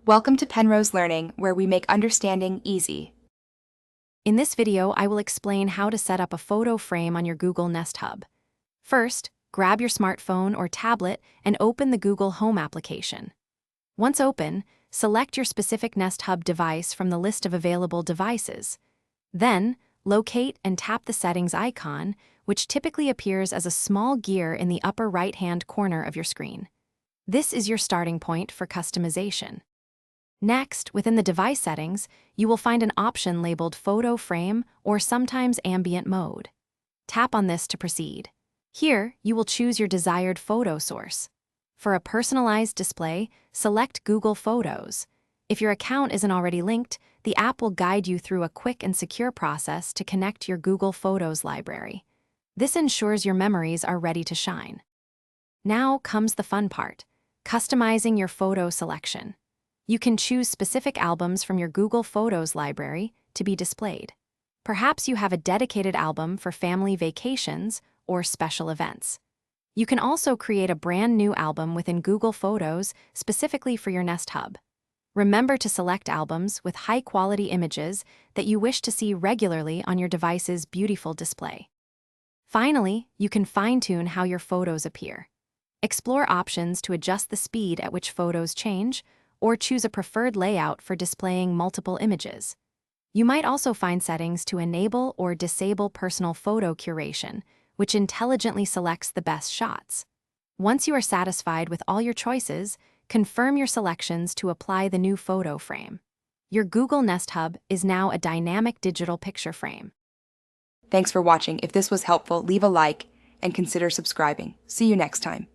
Welcome to Penrose Learning, where we make understanding easy. In this video, I will explain how to set up a photo frame on your Google Nest Hub. First, grab your smartphone or tablet and open the Google Home application. Once open, select your specific Nest Hub device from the list of available devices. Then, locate and tap the settings icon, which typically appears as a small gear in the upper right-hand corner of your screen. This is your starting point for customization. Next, within the device settings, you will find an option labeled Photo Frame or sometimes Ambient Mode. Tap on this to proceed. Here, you will choose your desired photo source. For a personalized display, select Google Photos. If your account isn't already linked, the app will guide you through a quick and secure process to connect your Google Photos library. This ensures your memories are ready to shine. Now comes the fun part: customizing your photo selection. You can choose specific albums from your Google Photos library to be displayed. Perhaps you have a dedicated album for family vacations or special events. You can also create a brand new album within Google Photos specifically for your Nest Hub. Remember to select albums with high-quality images that you wish to see regularly on your device's beautiful display. Finally, you can fine-tune how your photos appear. Explore options to adjust the speed at which photos change, or choose a preferred layout for displaying multiple images. You might also find settings to enable or disable personal photo curation, which intelligently selects the best shots. Once you are satisfied with all your choices, confirm your selections to apply the new photo frame. Your Google Nest Hub is now a dynamic digital picture frame. Thanks for watching. If this was helpful, leave a like and consider subscribing. See you next time.